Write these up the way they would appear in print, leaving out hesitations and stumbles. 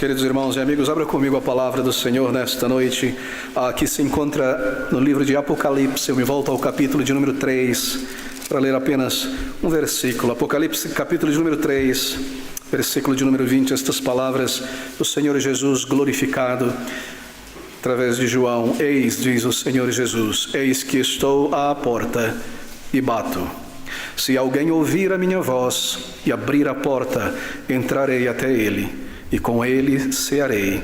Queridos irmãos e amigos, abra comigo a palavra do Senhor nesta noite, que se encontra no livro de Apocalipse. Eu me volto ao capítulo de número 3, para ler apenas um versículo. Apocalipse, capítulo de número 3, versículo de número 20, estas palavras do Senhor Jesus glorificado, através de João. Eis, diz o Senhor Jesus, eis que estou à porta e bato. Se alguém ouvir a minha voz e abrir a porta, entrarei até ele, e com ele cearei,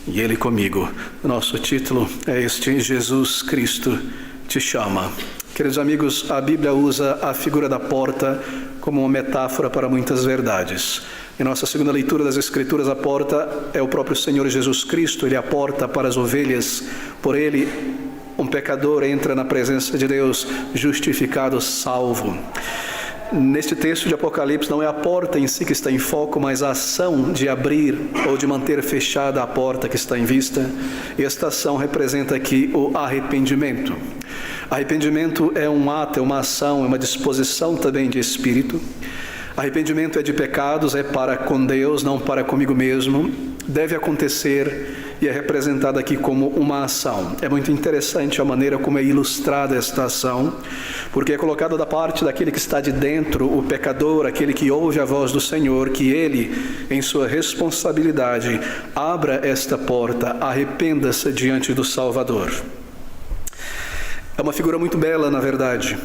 e ele comigo. O nosso título é este: Jesus Cristo te chama. Queridos amigos, a Bíblia usa a figura da porta como uma metáfora para muitas verdades. Em nossa segunda leitura das Escrituras, a porta é o próprio Senhor Jesus Cristo. Ele é a porta para as ovelhas. Por ele, um pecador entra na presença de Deus, justificado, salvo. Neste texto de Apocalipse, não é a porta em si que está em foco, mas a ação de abrir ou de manter fechada a porta que está em vista. E esta ação representa aqui o arrependimento. Arrependimento é um ato, é uma ação, é uma disposição também de espírito. Arrependimento é de pecados, é para com Deus, não para comigo mesmo. Deve acontecer e é representado aqui como uma ação. É muito interessante a maneira como é ilustrada esta ação, porque é colocado da parte daquele que está de dentro, o pecador, aquele que ouve a voz do Senhor, que ele, em sua responsabilidade, abra esta porta, arrependa-se diante do Salvador. É uma figura muito bela, na verdade.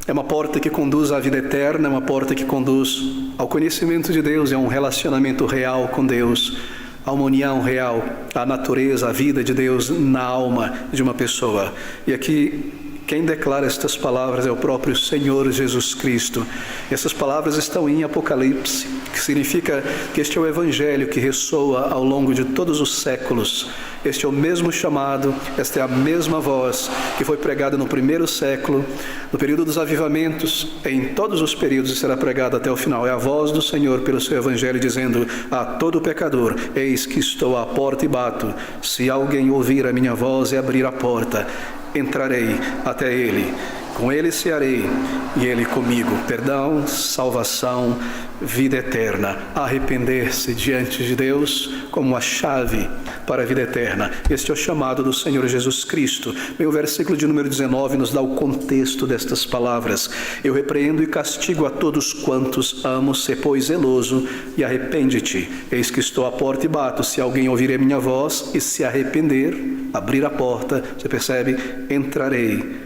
É uma porta que conduz à vida eterna, é uma porta que conduz ao conhecimento de Deus, é um relacionamento real com Deus, a uma união real, a natureza, a vida de Deus na alma de uma pessoa. E aqui, quem declara estas palavras é o próprio Senhor Jesus Cristo. Essas palavras estão em Apocalipse, que significa que este é o Evangelho que ressoa ao longo de todos os séculos. Este é o mesmo chamado, esta é a mesma voz que foi pregada no primeiro século, no período dos avivamentos, em todos os períodos será pregada até o final. É a voz do Senhor pelo seu Evangelho dizendo a todo pecador: eis que estou à porta e bato. Se alguém ouvir a minha voz e abrir a porta, entrarei até ele, com ele cearei, e ele comigo. Perdão, salvação, vida eterna. Arrepender-se diante de Deus como a chave para a vida eterna. Este é o chamado do Senhor Jesus Cristo. Bem, o versículo de número 19 nos dá o contexto destas palavras. Eu repreendo e castigo a todos quantos amo, sê pois zeloso e arrepende-te. Eis que estou à porta e bato. Se alguém ouvir a minha voz e se arrepender, abrir a porta, você percebe? Entrarei,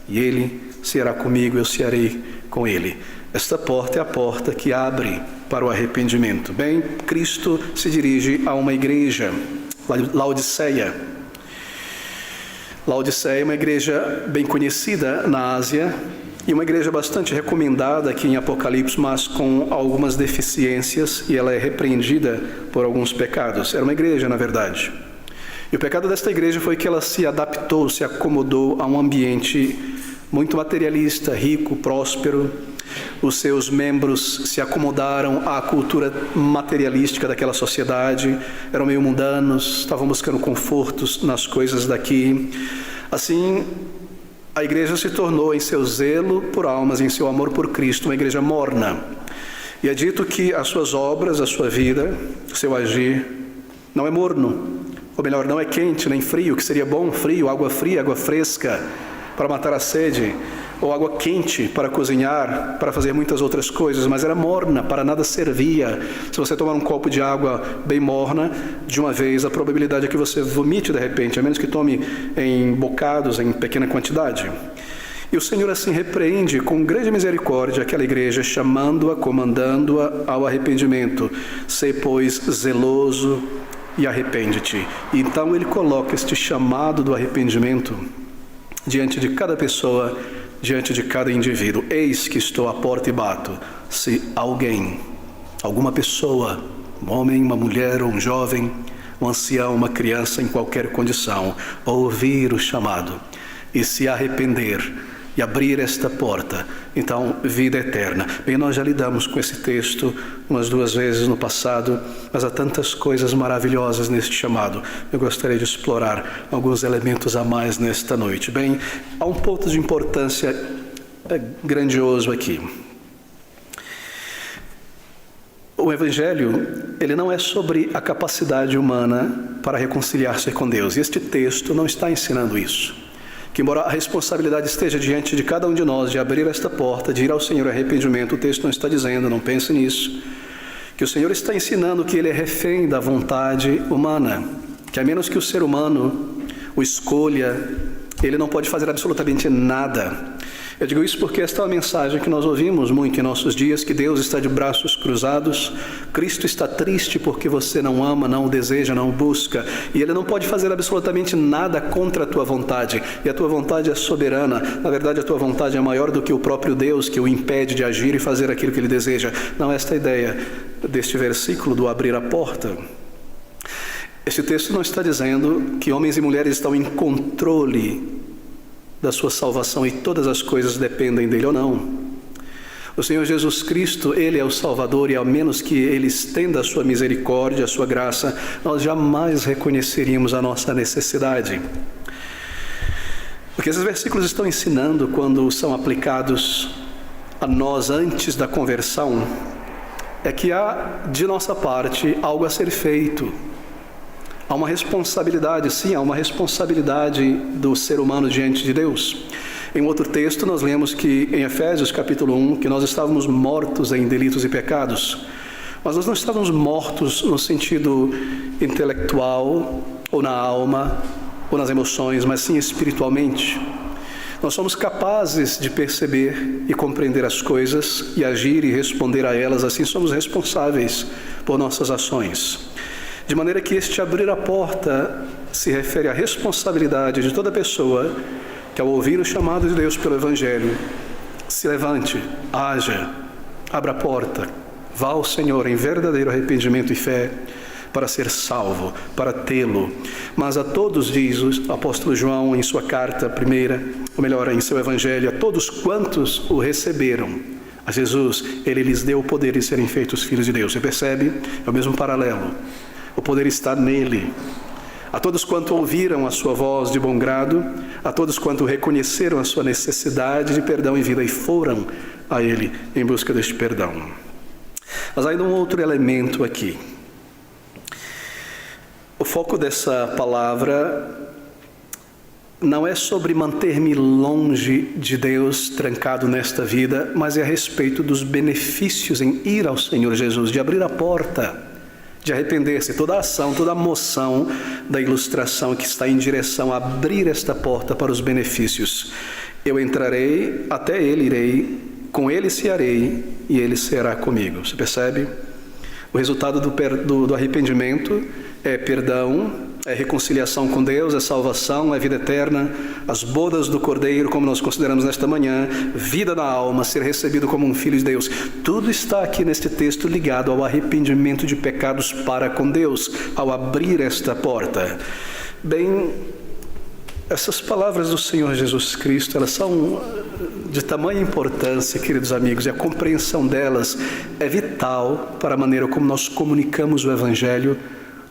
e ele será comigo, eu cearei com ele. Esta porta é a porta que abre para o arrependimento. Bem, Cristo se dirige a uma igreja, Laodiceia. Laodiceia é uma igreja bem conhecida na Ásia e uma igreja bastante recomendada aqui em Apocalipse, mas com algumas deficiências, e ela é repreendida por alguns pecados. Era uma igreja, na verdade. E o pecado desta igreja foi que ela se adaptou, se acomodou a um ambiente muito materialista, rico, próspero. Os seus membros se acomodaram à cultura materialística daquela sociedade, eram meio mundanos, estavam buscando confortos nas coisas daqui. Assim, a igreja se tornou, em seu zelo por almas, em seu amor por Cristo, uma igreja morna. E é dito que as suas obras, a sua vida, o seu agir, não é morno, ou melhor, não é quente nem frio, que seria bom, frio, água fria, água fresca, para matar a sede, ou água quente para cozinhar, para fazer muitas outras coisas, mas era morna, para nada servia. Se você tomar um copo de água bem morna, de uma vez, a probabilidade é que você vomite de repente, a menos que tome em bocados, em pequena quantidade. E o Senhor assim repreende com grande misericórdia aquela igreja, chamando-a, comandando-a ao arrependimento. Sê, pois, zeloso e arrepende-te. E então ele coloca este chamado do arrependimento diante de cada pessoa, diante de cada indivíduo. Eis que estou à porta e bato. Se alguém, alguma pessoa, um homem, uma mulher, ou um jovem, um ancião, uma criança, em qualquer condição, ouvir o chamado e se arrepender e abrir esta porta, então vida eterna. Bem, nós já lidamos com esse texto umas 2 vezes no passado, mas há tantas coisas maravilhosas neste chamado. Eu gostaria de explorar alguns elementos a mais nesta noite. Bem, há um ponto de importância grandioso aqui. O Evangelho, ele não é sobre a capacidade humana para reconciliar-se com Deus. E este texto não está ensinando isso. Que embora a responsabilidade esteja diante de cada um de nós de abrir esta porta, de ir ao Senhor em arrependimento, o texto não está dizendo, não pense nisso. Que o Senhor está ensinando que ele é refém da vontade humana. Que a menos que o ser humano o escolha, ele não pode fazer absolutamente nada. Eu digo isso porque esta é uma mensagem que nós ouvimos muito em nossos dias, que Deus está de braços cruzados, Cristo está triste porque você não ama, não o deseja, não o busca, e Ele não pode fazer absolutamente nada contra a tua vontade, e a tua vontade é soberana. Na verdade, a tua vontade é maior do que o próprio Deus, que o impede de agir e fazer aquilo que Ele deseja. Não é esta a ideia deste versículo do abrir a porta. Este texto não está dizendo que homens e mulheres estão em controle da sua salvação e todas as coisas dependem dele ou não. O Senhor Jesus Cristo, Ele é o Salvador, e ao menos que Ele estenda a sua misericórdia, a sua graça, nós jamais reconheceríamos a nossa necessidade. O que esses versículos estão ensinando quando são aplicados a nós antes da conversão é que há de nossa parte algo a ser feito. Há uma responsabilidade, sim, há uma responsabilidade do ser humano diante de Deus. Em outro texto nós lemos que em Efésios capítulo 1, que nós estávamos mortos em delitos e pecados. Mas nós não estávamos mortos no sentido intelectual, ou na alma, ou nas emoções, mas sim espiritualmente. Nós somos capazes de perceber e compreender as coisas e agir e responder a elas, assim somos responsáveis por nossas ações. De maneira que este abrir a porta se refere à responsabilidade de toda pessoa que, ao ouvir o chamado de Deus pelo Evangelho, se levante, haja, abra a porta, vá ao Senhor em verdadeiro arrependimento e fé para ser salvo, para tê-lo. Mas a todos, diz o apóstolo João em sua carta primeira, ou melhor, em seu Evangelho, a todos quantos o receberam, a Jesus, Ele lhes deu o poder de serem feitos filhos de Deus. Você percebe? É o mesmo paralelo. O poder está nele. A todos quanto ouviram a sua voz de bom grado, a todos quanto reconheceram a sua necessidade de perdão e vida e foram a Ele em busca deste perdão. Mas ainda um outro elemento aqui. O foco dessa palavra não é sobre manter-me longe de Deus, trancado nesta vida, mas é a respeito dos benefícios em ir ao Senhor Jesus, de abrir a porta, de arrepender-se. Toda a ação, toda a moção da ilustração que está em direção a abrir esta porta para os benefícios. Eu entrarei, até Ele irei, com Ele cearei e Ele será comigo. Você percebe? O resultado do arrependimento é perdão, é reconciliação com Deus, é salvação, é vida eterna, as bodas do Cordeiro, como nós consideramos nesta manhã, vida da alma, ser recebido como um filho de Deus. Tudo está aqui neste texto ligado ao arrependimento de pecados para com Deus, ao abrir esta porta. Bem, essas palavras do Senhor Jesus Cristo, elas são de tamanha importância, queridos amigos, e a compreensão delas é vital para a maneira como nós comunicamos o Evangelho,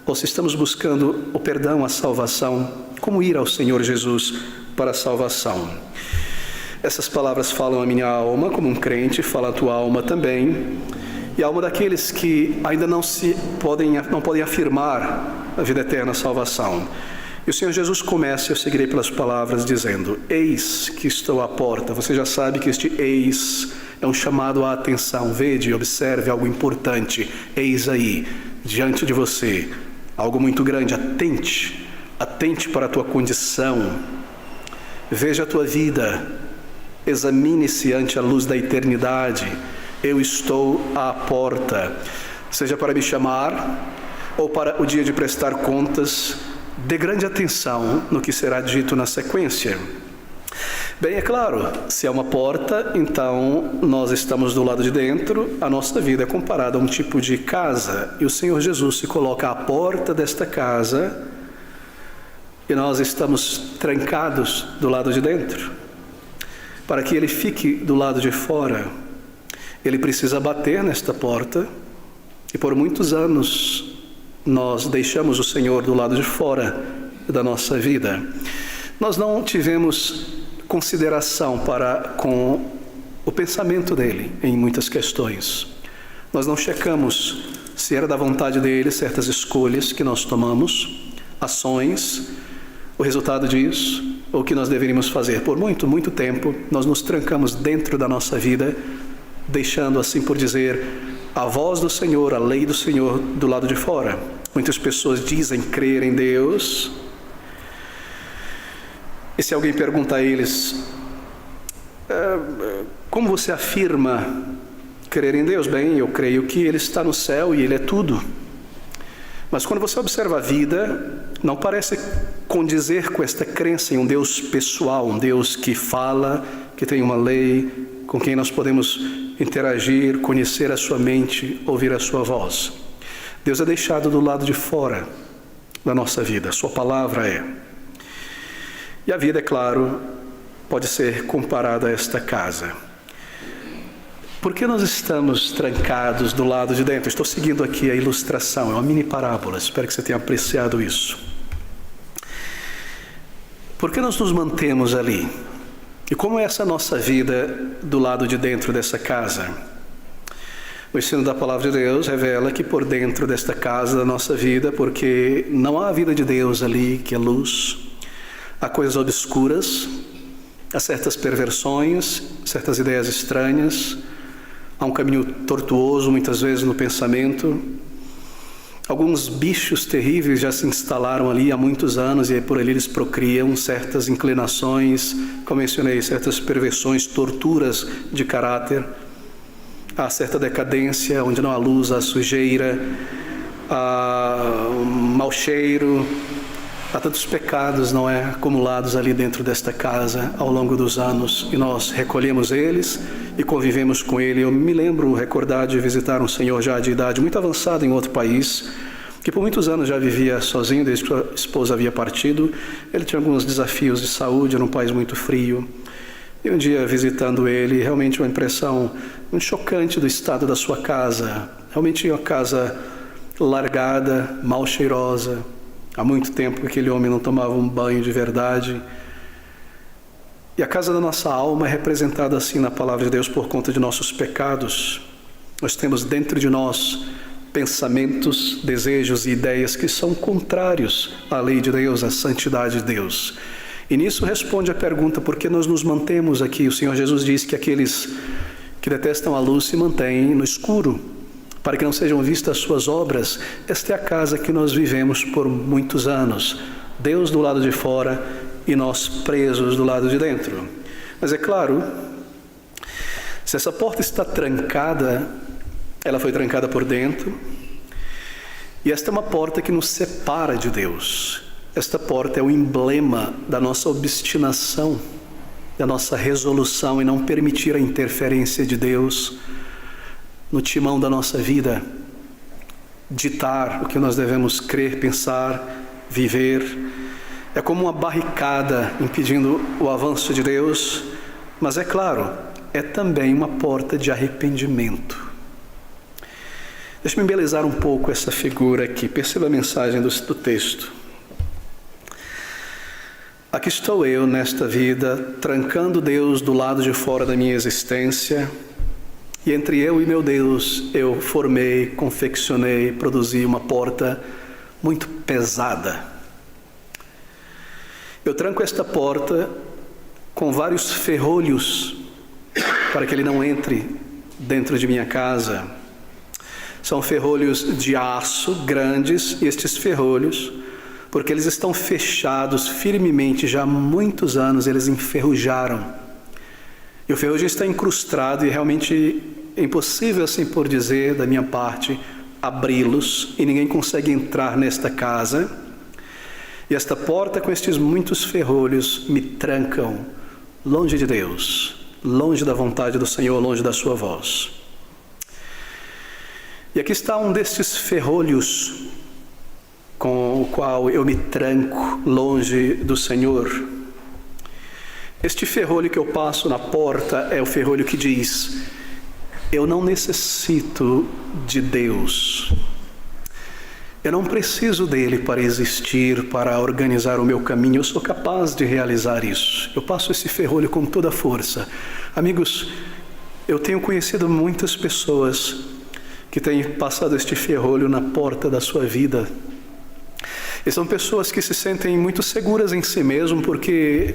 ou se estamos buscando o perdão, a salvação, como ir ao Senhor Jesus para a salvação. Essas palavras falam a minha alma, como um crente, fala a tua alma também, e a alma daqueles que ainda não podem afirmar a vida eterna, a salvação. E o Senhor Jesus começa, eu seguirei pelas palavras, dizendo: eis que estou à porta. Você já sabe que este eis é um chamado à atenção. Vede, observe algo importante. Eis aí, diante de você, algo muito grande. Atente para a tua condição. Veja a tua vida, examine-se ante a luz da eternidade. Eu estou à porta, seja para me chamar ou para o dia de prestar contas. Dê grande atenção no que será dito na sequência. Bem, é claro, se é uma porta, então nós estamos do lado de dentro, a nossa vida é comparada a um tipo de casa, e o Senhor Jesus se coloca à porta desta casa, e nós estamos trancados do lado de dentro. Para que Ele fique do lado de fora, Ele precisa bater nesta porta, e por muitos anos nós deixamos o Senhor do lado de fora da nossa vida. Nós não tivemos consideração com o pensamento dele em muitas questões. Nós não checamos se era da vontade dele certas escolhas que nós tomamos, ações, o resultado disso, ou o que nós deveríamos fazer. Por muito, muito tempo, nós nos trancamos dentro da nossa vida, deixando, assim por dizer, a voz do Senhor, a lei do Senhor do lado de fora. Muitas pessoas dizem crer em Deus, e se alguém pergunta a eles, como você afirma crer em Deus? Bem, eu creio que Ele está no céu e Ele é tudo. Mas quando você observa a vida, não parece condizer com esta crença em um Deus pessoal, um Deus que fala, que tem uma lei, com quem nós podemos interagir, conhecer a sua mente, ouvir a sua voz. Deus é deixado do lado de fora da nossa vida, a sua palavra é. E a vida, é claro, pode ser comparada a esta casa. Por que nós estamos trancados do lado de dentro? Estou seguindo aqui a ilustração, é uma mini parábola, espero que você tenha apreciado isso. Por que nós nos mantemos ali? E como é essa nossa vida do lado de dentro dessa casa? O ensino da palavra de Deus revela que por dentro desta casa da nossa vida, porque não há a vida de Deus ali, que é luz, há coisas obscuras, há certas perversões, certas ideias estranhas, há um caminho tortuoso muitas vezes no pensamento. Alguns bichos terríveis já se instalaram ali há muitos anos e por ali eles procriam certas inclinações, como mencionei, certas perversões, torturas de caráter. Há certa decadência onde não há luz, há sujeira, há mau cheiro, há tantos pecados, não é, acumulados ali dentro desta casa ao longo dos anos, e nós recolhemos eles e convivemos com ele. Eu me lembro, recordar de visitar um senhor já de idade muito avançada em outro país, que por muitos anos já vivia sozinho, desde que a esposa havia partido. Ele tinha alguns desafios de saúde, era um país muito frio. E um dia, visitando ele, realmente uma impressão muito chocante do estado da sua casa. Realmente uma casa largada, mal cheirosa. Há muito tempo que aquele homem não tomava um banho de verdade. E a casa da nossa alma é representada assim na palavra de Deus por conta de nossos pecados. Nós temos dentro de nós pensamentos, desejos e ideias que são contrários à lei de Deus, à santidade de Deus. E nisso responde a pergunta, por que nós nos mantemos aqui? O Senhor Jesus diz que aqueles que detestam a luz se mantêm no escuro, para que não sejam vistas as suas obras. Esta é a casa que nós vivemos por muitos anos. Deus do lado de fora e nós presos do lado de dentro. Mas é claro, se essa porta está trancada, ela foi trancada por dentro, e esta é uma porta que nos separa de Deus. Esta porta é o emblema da nossa obstinação, da nossa resolução em não permitir a interferência de Deus no timão da nossa vida, ditar o que nós devemos crer, pensar, viver. É como uma barricada impedindo o avanço de Deus, mas é claro, é também uma porta de arrependimento. Deixa-me embelezar um pouco essa figura aqui, perceba a mensagem do texto. Aqui estou eu nesta vida, trancando Deus do lado de fora da minha existência, e entre eu e meu Deus, eu formei, confeccionei, produzi uma porta muito pesada. Eu tranco esta porta com vários ferrolhos para que ele não entre dentro de minha casa. São ferrolhos de aço grandes, e estes ferrolhos, porque eles estão fechados firmemente já há muitos anos, eles enferrujaram. E o ferrugem está incrustado e realmente é impossível, assim por dizer, da minha parte, abri-los, e ninguém consegue entrar nesta casa. E esta porta com estes muitos ferrolhos me trancam longe de Deus, longe da vontade do Senhor, longe da sua voz. E aqui está um destes ferrolhos com o qual eu me tranco longe do Senhor. Este ferrolho que eu passo na porta é o ferrolho que diz: eu não necessito de Deus. Eu não preciso dele para existir, para organizar o meu caminho. Eu sou capaz de realizar isso. Eu passo esse ferrolho com toda a força. Amigos, eu tenho conhecido muitas pessoas que têm passado este ferrolho na porta da sua vida. E são pessoas que se sentem muito seguras em si mesmo porque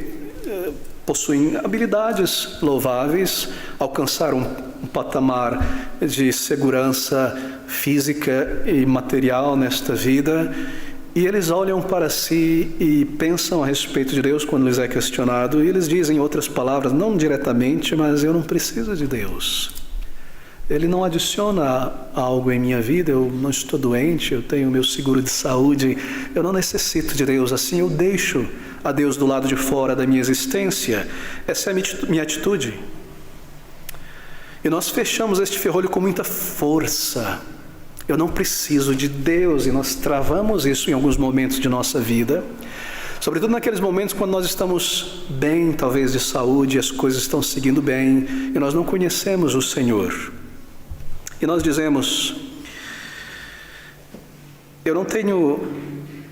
possuem habilidades louváveis, alcançaram um patamar de segurança física e material nesta vida, e eles olham para si e pensam a respeito de Deus quando lhes é questionado, e eles dizem, em outras palavras, não diretamente, mas eu não preciso de Deus. Ele não adiciona algo em minha vida, eu não estou doente, eu tenho meu seguro de saúde, eu não necessito de Deus, assim eu deixo a Deus do lado de fora da minha existência. Essa é a minha atitude. E nós fechamos este ferrolho com muita força. Eu não preciso de Deus, e nós travamos isso em alguns momentos de nossa vida, sobretudo naqueles momentos quando nós estamos bem, talvez de saúde, as coisas estão seguindo bem, e nós não conhecemos o Senhor. E nós dizemos, eu não tenho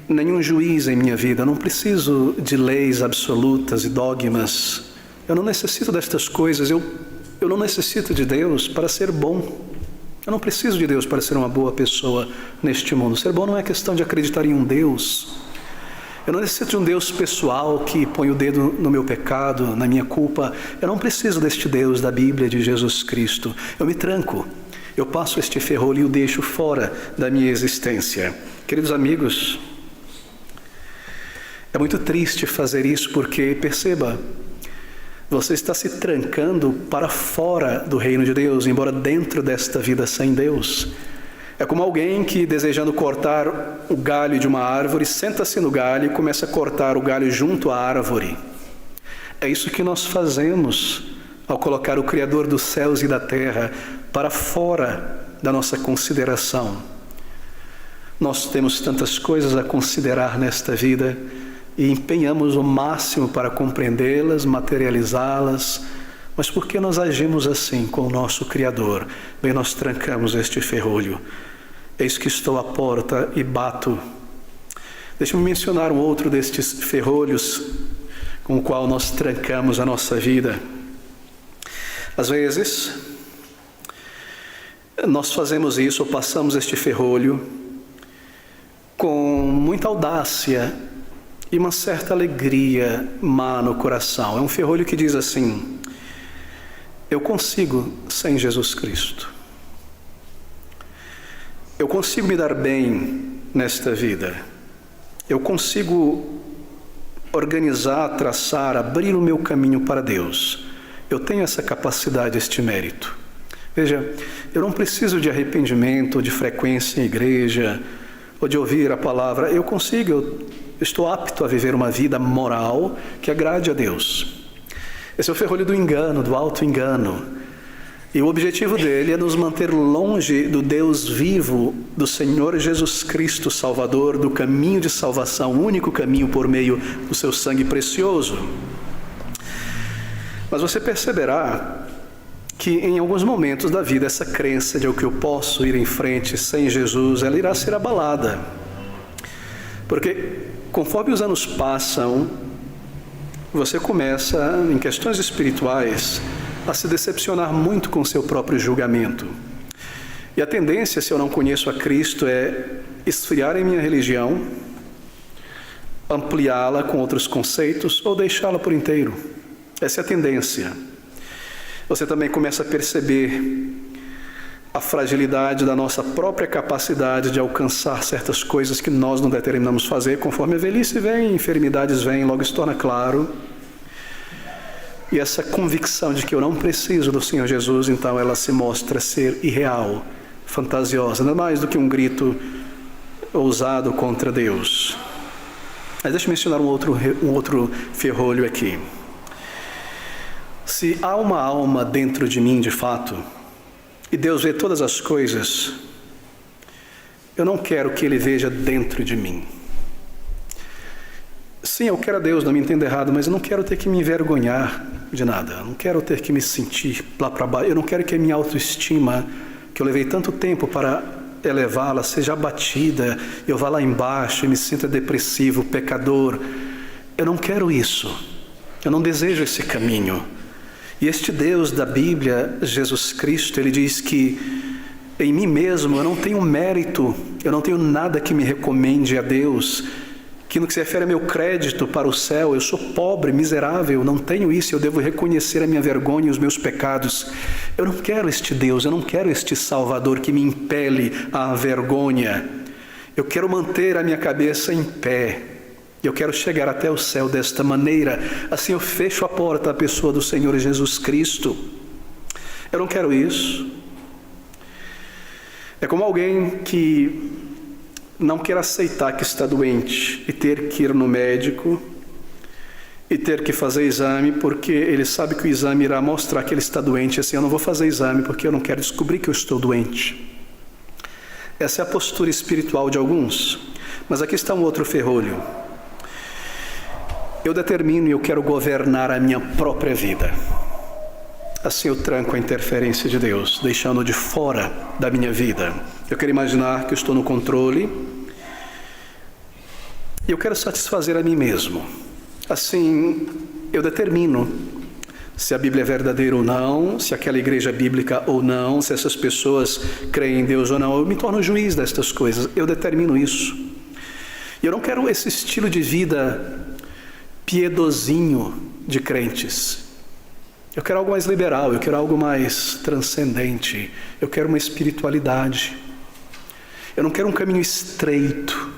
nenhum juiz em minha vida, eu não preciso de leis absolutas e dogmas, eu não necessito destas coisas, eu não necessito de Deus para ser bom. Eu não preciso de Deus para ser uma boa pessoa neste mundo. Ser bom não é questão de acreditar em um Deus. Eu não necessito de um Deus pessoal que põe o dedo no meu pecado, na minha culpa. Eu não preciso deste Deus da Bíblia de Jesus Cristo. Eu me tranco. Eu passo este ferrolho e o deixo fora da minha existência. Queridos amigos, é muito triste fazer isso porque, perceba, você está se trancando para fora do reino de Deus, embora dentro desta vida sem Deus. É como alguém que, desejando cortar o galho de uma árvore, senta-se no galho e começa a cortar o galho junto à árvore. É isso que nós fazemos ao colocar o Criador dos céus e da terra para fora da nossa consideração. Nós temos tantas coisas a considerar nesta vida e empenhamos o máximo para compreendê-las, materializá-las, mas por que nós agimos assim com o nosso Criador? Bem, nós trancamos este ferrolho. Eis que estou à porta e bato. Deixa-me mencionar um outro destes ferrolhos com o qual nós trancamos a nossa vida. Às vezes, nós fazemos isso, ou passamos este ferrolho com muita audácia e uma certa alegria má no coração. É um ferrolho que diz assim, eu consigo sem Jesus Cristo. Eu consigo me dar bem nesta vida. Eu consigo organizar, traçar, abrir o meu caminho para Deus. Eu tenho essa capacidade, este mérito. Veja, eu não preciso de arrependimento, ou de frequência em igreja, ou de ouvir a palavra. Eu consigo, eu estou apto a viver uma vida moral que agrade a Deus. Esse é o ferrolho do engano, do auto-engano. E o objetivo dele é nos manter longe do Deus vivo, do Senhor Jesus Cristo Salvador, do caminho de salvação, o único caminho por meio do seu sangue precioso. Mas você perceberá que em alguns momentos da vida essa crença de que eu posso ir em frente sem Jesus, ela irá ser abalada. Porque conforme os anos passam, você começa, em questões espirituais, a se decepcionar muito com o seu próprio julgamento. E a tendência, se eu não conheço a Cristo, é esfriar em minha religião, ampliá-la com outros conceitos ou deixá-la por inteiro. Essa é a tendência. Você também começa a perceber a fragilidade da nossa própria capacidade de alcançar certas coisas que nós não determinamos fazer. Conforme a velhice vem, enfermidades vêm, logo se torna claro. E essa convicção de que eu não preciso do Senhor Jesus, então ela se mostra ser irreal, fantasiosa, não mais do que um grito ousado contra Deus. Mas deixa eu mencionar um outro ferrolho aqui. Se há uma alma dentro de mim de fato, e Deus vê todas as coisas, eu não quero que Ele veja dentro de mim. Sim, eu quero a Deus, não me entenda errado, mas eu não quero ter que me envergonhar de nada. Eu não quero ter que me sentir lá para baixo. Eu não quero que a minha autoestima, que eu levei tanto tempo para elevá-la, seja abatida, eu vá lá embaixo e me sinta depressivo, pecador. Eu não quero isso. Eu não desejo esse caminho. E este Deus da Bíblia, Jesus Cristo, Ele diz que em mim mesmo, eu não tenho mérito, eu não tenho nada que me recomende a Deus, que no que se refere ao meu crédito para o céu, eu sou pobre, miserável, não tenho isso, eu devo reconhecer a minha vergonha e os meus pecados. Eu não quero este Deus, eu não quero este Salvador que me impele à vergonha. Eu quero manter a minha cabeça em pé. Eu quero chegar até o céu desta maneira. Assim eu fecho a porta à pessoa do Senhor Jesus Cristo. Eu não quero isso. É como alguém que não quer aceitar que está doente e ter que ir no médico e ter que fazer exame, porque ele sabe que o exame irá mostrar que ele está doente. Assim, eu não vou fazer exame porque eu não quero descobrir que eu estou doente. Essa é a postura espiritual de alguns. Mas aqui está um outro ferrolho. Eu determino e eu quero governar a minha própria vida. Assim eu tranco a interferência de Deus, deixando-o de fora da minha vida. Eu quero imaginar que eu estou no controle e eu quero satisfazer a mim mesmo. Assim, eu determino se a Bíblia é verdadeira ou não, se aquela igreja é bíblica ou não, se essas pessoas creem em Deus ou não. Eu me torno juiz destas coisas, eu determino isso. E eu não quero esse estilo de vida piedosinho de crentes. Eu quero algo mais liberal, eu quero algo mais transcendente, eu quero uma espiritualidade. Eu não quero um caminho estreito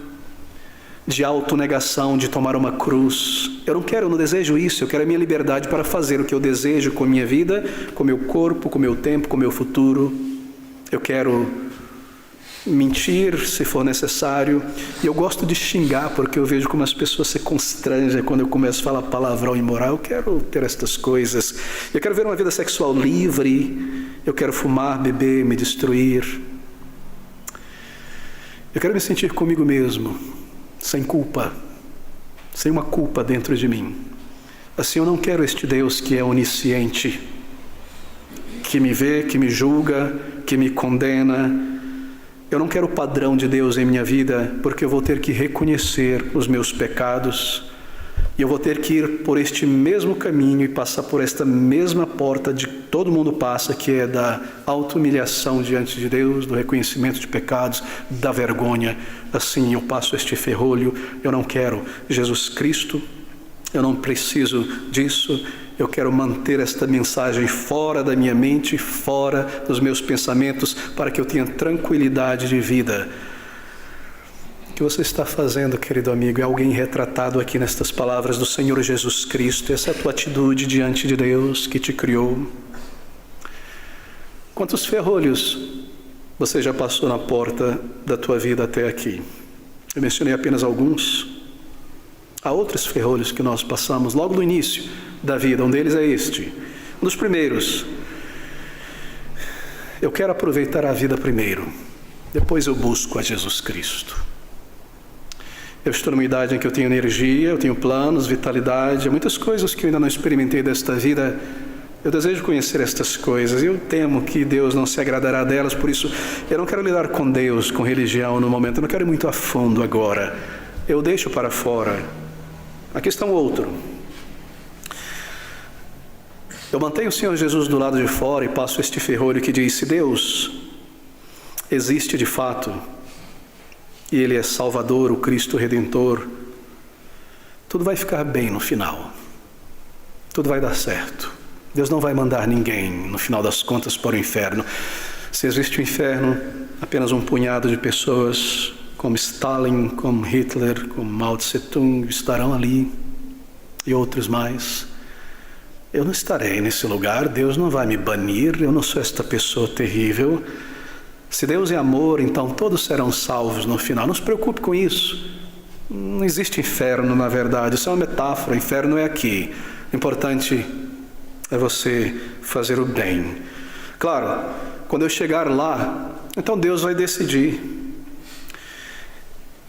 de autonegação, de tomar uma cruz. Eu não desejo isso, eu quero a minha liberdade para fazer o que eu desejo com a minha vida, com o meu corpo, com o meu tempo, com o meu futuro. Eu quero mentir se for necessário, e eu gosto de xingar porque eu vejo como as pessoas se constrangem quando eu começo a falar palavrão imoral. Eu quero ter estas coisas, eu quero ver uma vida sexual livre, eu quero fumar, beber, me destruir, eu quero me sentir comigo mesmo, sem culpa, sem uma culpa dentro de mim. Assim eu não quero este Deus que é onisciente, que me vê, que me julga, que me condena. Eu não quero o padrão de Deus em minha vida, porque eu vou ter que reconhecer os meus pecados, e eu vou ter que ir por este mesmo caminho e passar por esta mesma porta de que todo mundo passa, que é da auto-humilhação diante de Deus, do reconhecimento de pecados, da vergonha. Assim eu passo este ferrolho. Eu não quero Jesus Cristo, eu não preciso disso. Eu quero manter esta mensagem fora da minha mente, fora dos meus pensamentos, para que eu tenha tranquilidade de vida. O que você está fazendo, querido amigo, é alguém retratado aqui nestas palavras do Senhor Jesus Cristo. Essa é a tua atitude diante de Deus que te criou. Quantos ferrolhos você já passou na porta da tua vida até aqui? Eu mencionei apenas alguns. Há outros ferrolhos que nós passamos logo no início da vida. Um deles é este, um dos primeiros. Eu quero aproveitar a vida primeiro, depois eu busco a Jesus Cristo. Eu estou numa idade em que eu tenho energia, eu tenho planos, vitalidade, há muitas coisas que eu ainda não experimentei desta vida. Eu desejo conhecer estas coisas, eu temo que Deus não se agradará delas, por isso eu não quero lidar com Deus, com religião no momento, eu não quero ir muito a fundo agora, eu deixo para fora. Aqui está um outro. Eu mantenho o Senhor Jesus do lado de fora e passo este ferrolho que diz: se Deus existe de fato, e Ele é Salvador, o Cristo Redentor, tudo vai ficar bem no final. Tudo vai dar certo. Deus não vai mandar ninguém, no final das contas, para o inferno. Se existe o inferno, apenas um punhado de pessoas, como Stalin, como Hitler, como Mao Tse Tung, estarão ali, e outros mais. Eu não estarei nesse lugar, Deus não vai me banir, eu não sou esta pessoa terrível. Se Deus é amor, então todos serão salvos no final. Não se preocupe com isso. Não existe inferno, na verdade, isso é uma metáfora, o inferno é aqui. O importante é você fazer o bem. Claro, quando eu chegar lá, então Deus vai decidir.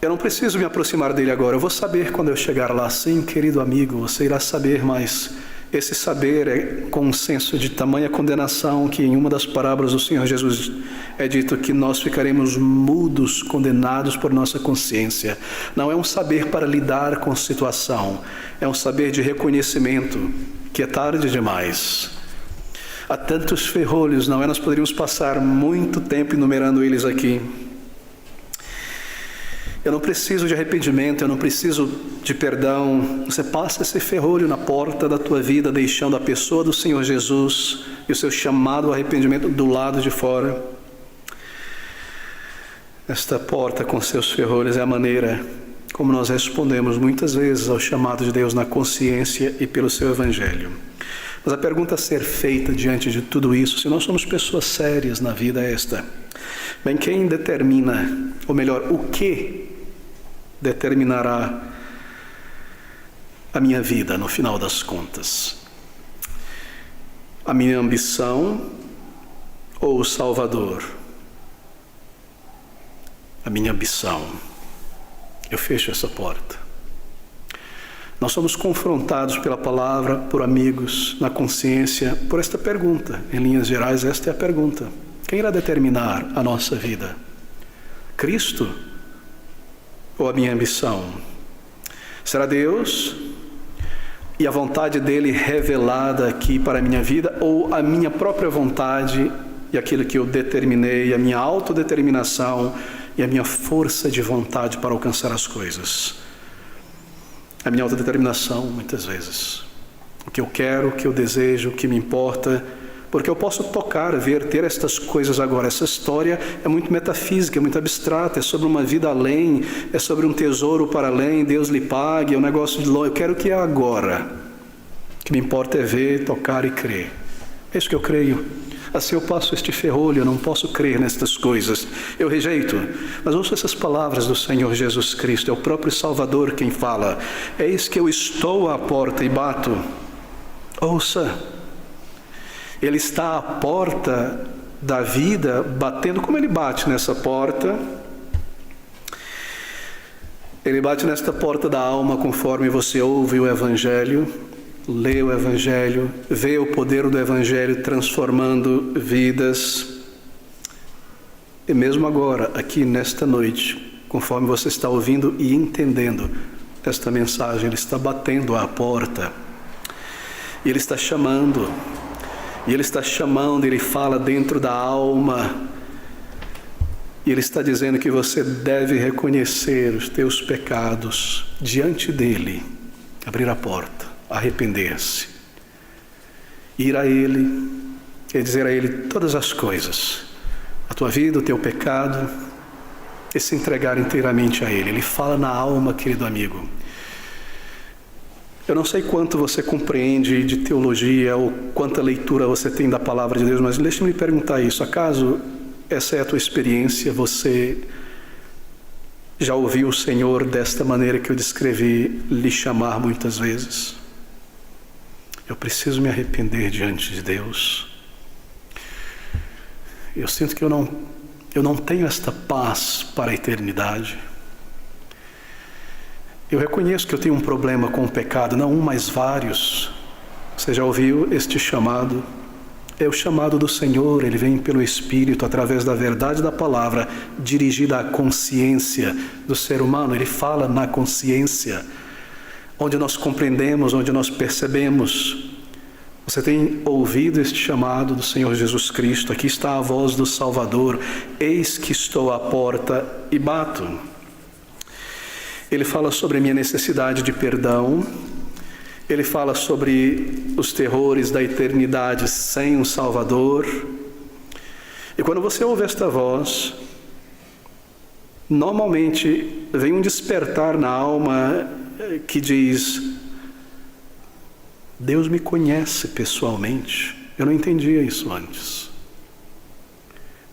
Eu não preciso me aproximar dele agora, eu vou saber quando eu chegar lá. Sim, querido amigo, você irá saber, mas esse saber é com um senso de tamanha condenação que em uma das parábolas do Senhor Jesus é dito que nós ficaremos mudos, condenados por nossa consciência. Não é um saber para lidar com a situação, é um saber de reconhecimento, que é tarde demais. Há tantos ferrolhos, não é? Nós poderíamos passar muito tempo enumerando eles aqui. Eu não preciso de arrependimento, eu não preciso de perdão. Você passa esse ferrolho na porta da tua vida, deixando a pessoa do Senhor Jesus e o seu chamado ao arrependimento do lado de fora. Esta porta com seus ferrolhos é a maneira como nós respondemos muitas vezes ao chamado de Deus na consciência e pelo seu Evangelho. Mas a pergunta a ser feita diante de tudo isso, se nós somos pessoas sérias na vida, é esta: bem, quem determina, ou melhor, o que determinará a minha vida no final das contas? A minha ambição ou o Salvador? A minha ambição. Eu fecho essa porta. Nós somos confrontados pela palavra, por amigos, na consciência, por esta pergunta. Em linhas gerais, esta é a pergunta: quem irá determinar a nossa vida? Cristo ou a minha ambição? Será Deus e a vontade dele revelada aqui para a minha vida, ou a minha própria vontade e aquilo que eu determinei, a minha autodeterminação e a minha força de vontade para alcançar as coisas? A minha autodeterminação, muitas vezes. O que eu quero, o que eu desejo, o que me importa, porque eu posso tocar, ver, ter estas coisas agora. Essa história é muito metafísica, é muito abstrata, é sobre uma vida além, é sobre um tesouro para além, Deus lhe pague, é um negócio de longe. Eu quero o que é agora. O que me importa é ver, tocar e crer. É isso que eu creio. Assim eu passo este ferrolho, eu não posso crer nestas coisas, eu rejeito. Mas ouço essas palavras do Senhor Jesus Cristo, é o próprio Salvador quem fala: eis que eu estou à porta e bato. Ouça, Ele está à porta da vida, batendo. Como Ele bate nessa porta? Ele bate nesta porta da alma conforme você ouve o Evangelho, lê o Evangelho, vê o poder do Evangelho transformando vidas. E mesmo agora, aqui nesta noite, conforme você está ouvindo e entendendo esta mensagem, Ele está batendo à porta. E Ele está chamando. E Ele está chamando, Ele fala dentro da alma. E Ele está dizendo que você deve reconhecer os teus pecados diante dEle, abrir a porta, arrepender-se, ir a Ele e dizer a Ele todas as coisas, a tua vida, o teu pecado, e se entregar inteiramente a Ele. Ele fala na alma, querido amigo. Eu não sei quanto você compreende de teologia ou quanta leitura você tem da palavra de Deus, mas deixe-me perguntar isso: acaso essa é a tua experiência? Você já ouviu o Senhor desta maneira que eu descrevi lhe chamar muitas vezes? Eu preciso me arrepender diante de Deus. Eu sinto que eu não tenho esta paz para a eternidade. Eu reconheço que eu tenho um problema com o pecado, não um, mas vários. Você já ouviu este chamado? É o chamado do Senhor, Ele vem pelo Espírito, através da verdade da palavra, dirigida à consciência do ser humano. Ele fala na consciência, onde nós compreendemos, onde nós percebemos. Você tem ouvido este chamado do Senhor Jesus Cristo? Aqui está a voz do Salvador: eis que estou à porta e bato. Ele fala sobre a minha necessidade de perdão. Ele fala sobre os terrores da eternidade sem um Salvador. E quando você ouve esta voz, normalmente vem um despertar na alma que diz: Deus me conhece pessoalmente. Eu não entendia isso antes.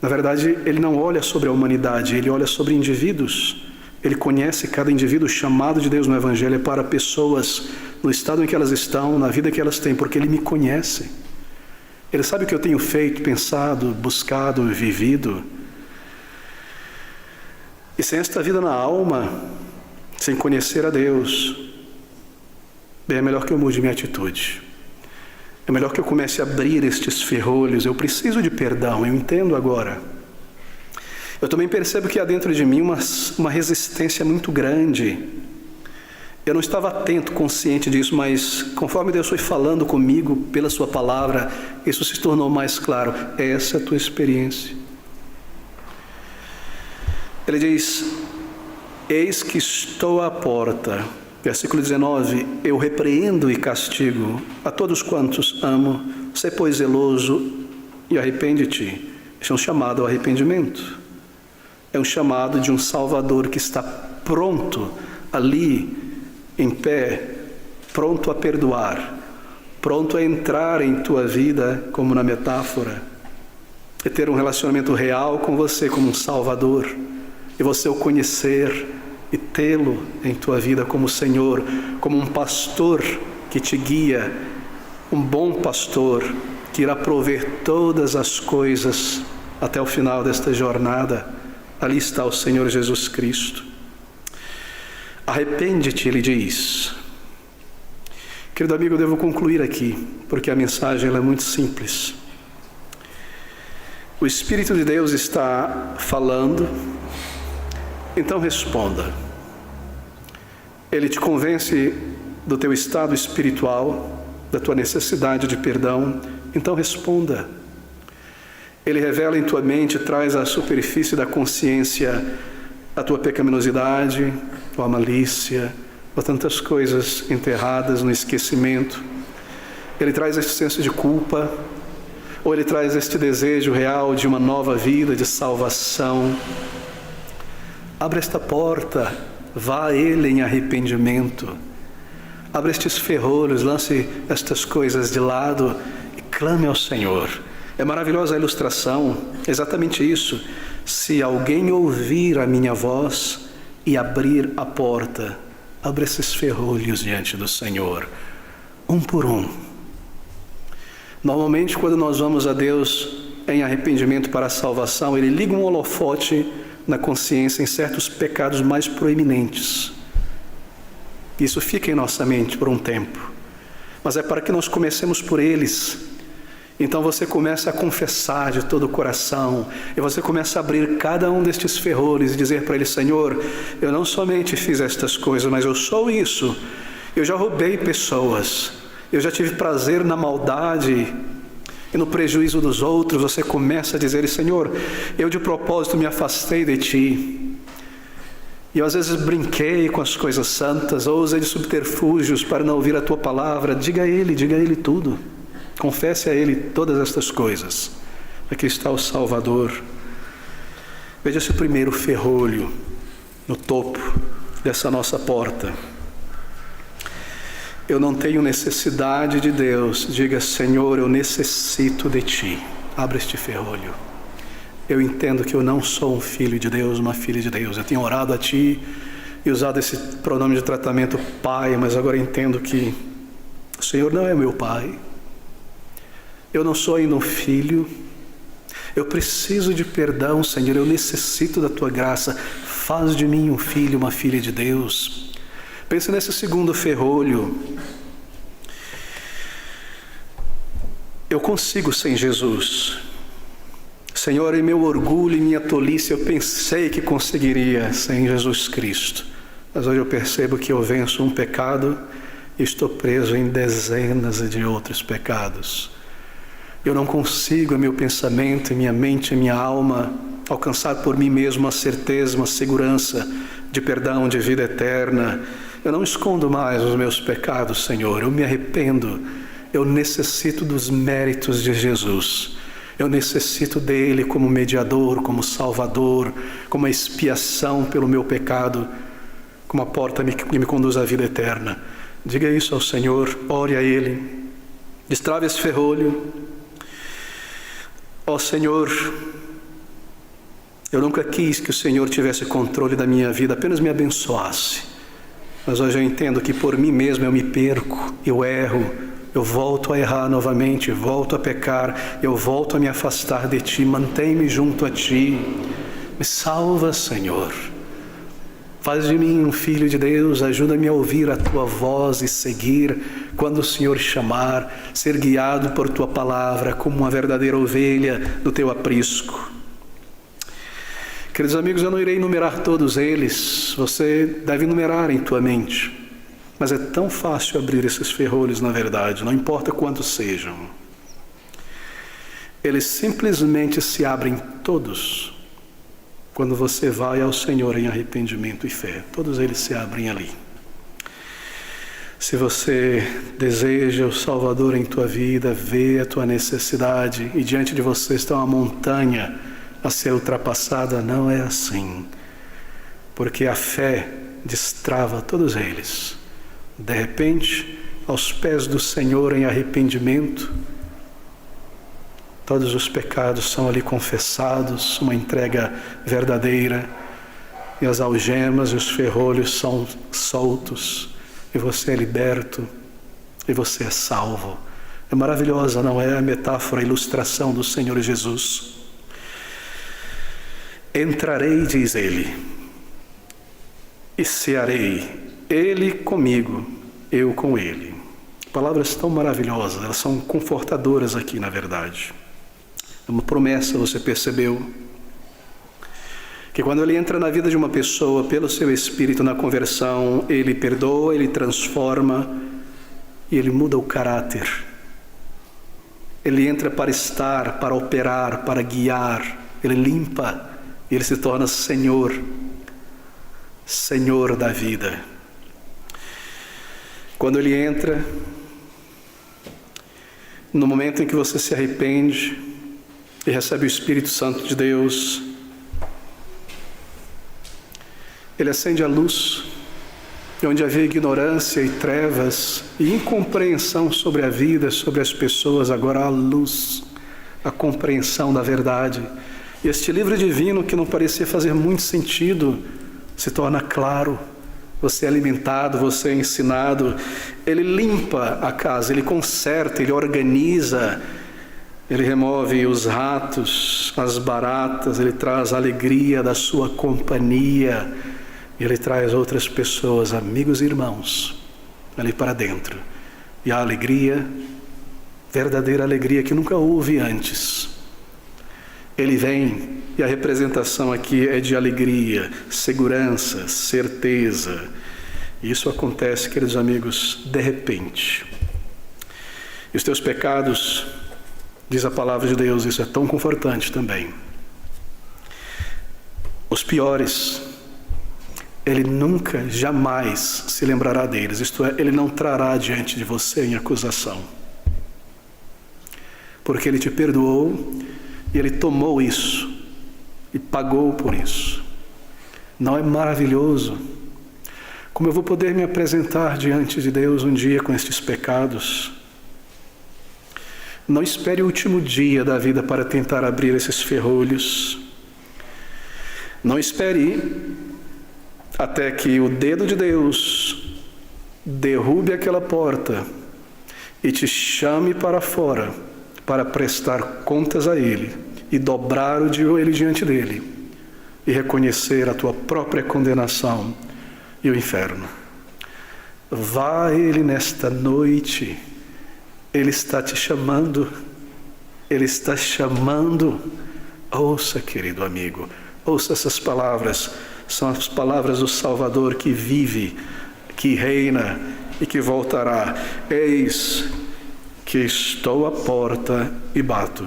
Na verdade, Ele não olha sobre a humanidade, Ele olha sobre indivíduos. Ele conhece cada indivíduo. Chamado de Deus no Evangelho é para pessoas no estado em que elas estão, na vida que elas têm, porque Ele me conhece. Ele sabe o que eu tenho feito, pensado, buscado, vivido. E sem esta vida na alma, sem conhecer a Deus, bem, é melhor que eu mude minha atitude. É melhor que eu comece a abrir estes ferrolhos. Eu preciso de perdão, eu entendo agora. Eu também percebo que há dentro de mim uma resistência muito grande Eu não estava atento, consciente disso, mas conforme Deus foi falando comigo pela sua palavra, isso se tornou mais claro. Essa é a tua experiência. Ele diz: eis que estou à porta. Versículo 19: eu repreendo e castigo a todos quantos amo. Sê, pois, zeloso e arrepende-te. Este é um chamado ao arrependimento. É um chamado de um Salvador que está pronto ali, em pé, pronto a perdoar, pronto a entrar em tua vida, como na metáfora, e ter um relacionamento real com você como um Salvador, e você o conhecer e tê-lo em tua vida como Senhor, como um pastor que te guia, um bom pastor que irá prover todas as coisas até o final desta jornada. Ali está o Senhor Jesus Cristo. Arrepende-te, ele diz. Querido amigo, eu devo concluir aqui, porque a mensagem ela é muito simples. O Espírito de Deus está falando, então responda. Ele te convence do teu estado espiritual, da tua necessidade de perdão, então responda. Ele revela em tua mente, traz à superfície da consciência a tua pecaminosidade, a malícia, ou tantas coisas enterradas no esquecimento. Ele traz este senso de culpa, ou ele traz este desejo real de uma nova vida, de salvação. Abre esta porta, vá a ele em arrependimento. Abre estes ferrolhos, lance estas coisas de lado e clame ao Senhor. É maravilhosa a ilustração, exatamente isso. Se alguém ouvir a minha voz e abrir a porta, abre esses ferrolhos diante do Senhor, um por um. Normalmente, quando nós vamos a Deus em arrependimento para a salvação, Ele liga um holofote na consciência em certos pecados mais proeminentes. Isso fica em nossa mente por um tempo, mas é para que nós comecemos por eles. Então você começa a confessar de todo o coração, e você começa a abrir cada um destes ferrolhos e dizer para Ele: Senhor, eu não somente fiz estas coisas, mas eu sou isso. Eu já roubei pessoas, eu já tive prazer na maldade e no prejuízo dos outros. Você começa a dizer: Senhor, eu de propósito me afastei de Ti. E eu às vezes brinquei com as coisas santas, ou usei de subterfúgios para não ouvir a Tua palavra. Diga a Ele tudo. Confesse a Ele todas estas coisas. Aqui está o Salvador. Veja esse primeiro ferrolho no topo dessa nossa porta. Eu não tenho necessidade de Deus. Diga: Senhor, eu necessito de Ti. Abra este ferrolho. Eu entendo que eu não sou um filho de Deus, uma filha de Deus. Eu tenho orado a Ti e usado esse pronome de tratamento Pai, mas agora entendo que o Senhor não é meu Pai. Eu não sou ainda um filho. Eu preciso de perdão, Senhor. Eu necessito da Tua graça. Faz de mim um filho, uma filha de Deus. Pense nesse segundo ferrolho. Eu consigo sem Jesus. Senhor, em meu orgulho e minha tolice, eu pensei que conseguiria sem Jesus Cristo. Mas hoje eu percebo que eu venço um pecado e estou preso em dezenas de outros pecados. Eu não consigo, em meu pensamento, em minha mente, em minha alma, alcançar por mim mesmo uma certeza, uma segurança de perdão, de vida eterna. Eu não escondo mais os meus pecados, Senhor. Eu me arrependo. Eu necessito dos méritos de Jesus. Eu necessito dele como mediador, como salvador, como expiação pelo meu pecado, como a porta que me conduz à vida eterna. Diga isso ao Senhor, ore a Ele. Destrave esse ferrolho. Ó Senhor, eu nunca quis que o Senhor tivesse controle da minha vida, apenas me abençoasse. Mas hoje eu entendo que por mim mesmo eu me perco, eu erro, eu volto a errar novamente, volto a pecar, eu volto a me afastar de Ti. Mantém-me junto a Ti, me salva, Senhor. Faz de mim um filho de Deus, ajuda-me a ouvir a Tua voz e seguir quando o Senhor chamar, ser guiado por Tua palavra como uma verdadeira ovelha do Teu aprisco. Queridos amigos, eu não irei enumerar todos eles, você deve enumerar em tua mente. Mas é tão fácil abrir esses ferrolhos, na verdade, não importa quantos sejam. Eles simplesmente se abrem todos quando você vai ao Senhor em arrependimento e fé. Todos eles se abrem ali. Se você deseja o Salvador em tua vida, vê a tua necessidade e diante de você está uma montanha a ser ultrapassada, não é assim. Porque a fé destrava todos eles. De repente, aos pés do Senhor em arrependimento, todos os pecados são ali confessados, uma entrega verdadeira, e as algemas e os ferrolhos são soltos, e você é liberto, e você é salvo. É maravilhosa, não é? A metáfora, a ilustração do Senhor Jesus. Entrarei, diz ele, e cearei, ele comigo, eu com ele. Palavras tão maravilhosas, elas são confortadoras aqui, na verdade. É uma promessa, você percebeu? Que quando ele entra na vida de uma pessoa, pelo seu Espírito, na conversão, ele perdoa, ele transforma e ele muda o caráter. Ele entra para estar, para operar, para guiar, ele limpa, ele se torna Senhor da vida. Quando ele entra, no momento em que você se arrepende e recebe o Espírito Santo de Deus, ele acende a luz, e onde havia ignorância e trevas e incompreensão sobre a vida, sobre as pessoas, agora há luz, a compreensão da verdade. E este livro divino, que não parecia fazer muito sentido, se torna claro. Você é alimentado, você é ensinado. Ele limpa a casa, ele conserta, ele organiza, ele remove os ratos, as baratas, ele traz a alegria da sua companhia, ele traz outras pessoas, amigos e irmãos, ali para dentro. E a alegria, verdadeira alegria que nunca houve antes. Ele vem, e a representação aqui é de alegria, segurança, certeza. E isso acontece, queridos amigos, de repente. E os teus pecados, diz a palavra de Deus, isso é tão confortante também. Os piores, ele nunca, jamais se lembrará deles. Isto é, ele não trará diante de você em acusação. Porque ele te perdoou e ele tomou isso e pagou por isso. Não é maravilhoso? Como eu vou poder me apresentar diante de Deus um dia com estes pecados? Não espere o último dia da vida para tentar abrir esses ferrolhos. Não espere até que o dedo de Deus derrube aquela porta e te chame para fora para prestar contas a Ele e dobrar o joelho diante dEle e reconhecer a tua própria condenação e o inferno. Vá a Ele nesta noite. Ele está te chamando. Ele está chamando. Ouça, querido amigo. Ouça essas palavras. São as palavras do Salvador que vive, que reina e que voltará. Eis que estou à porta e bato.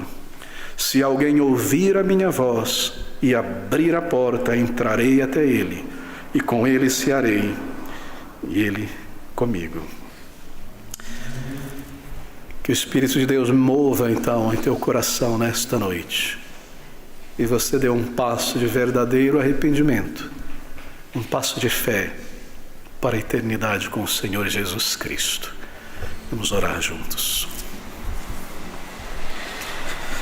Se alguém ouvir a minha voz e abrir a porta, entrarei até ele, e com ele cearei, e ele comigo. Que o Espírito de Deus mova então em teu coração nesta noite, e você dê um passo de verdadeiro arrependimento, um passo de fé para a eternidade com o Senhor Jesus Cristo. Vamos orar juntos.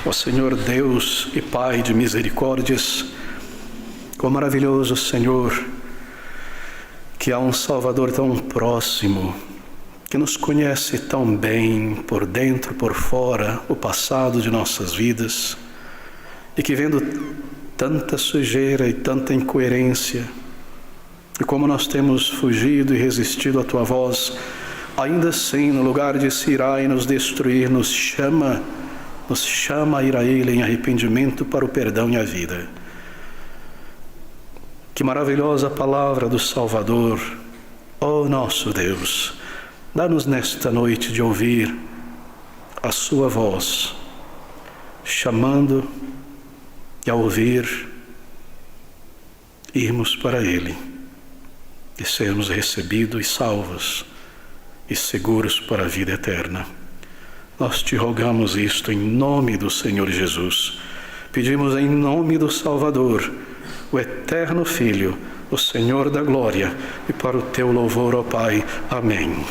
Ó Senhor Deus e Pai de misericórdias, quão maravilhoso, Senhor, que há um Salvador tão próximo, que nos conhece tão bem, por dentro, por fora, o passado de nossas vidas, e que vendo tanta sujeira e tanta incoerência, e como nós temos fugido e resistido à Tua voz, ainda assim, no lugar de se irar e nos destruir, nos chama a ir a Ele em arrependimento para o perdão e a vida. Que maravilhosa palavra do Salvador, Ó nosso Deus, dá-nos nesta noite de ouvir a sua voz, chamando e a ouvir, irmos para Ele e sermos recebidos e salvos e seguros para a vida eterna. Nós te rogamos isto em nome do Senhor Jesus. Pedimos em nome do Salvador, o eterno Filho, o Senhor da glória, e para o teu louvor, ó Pai. Amém.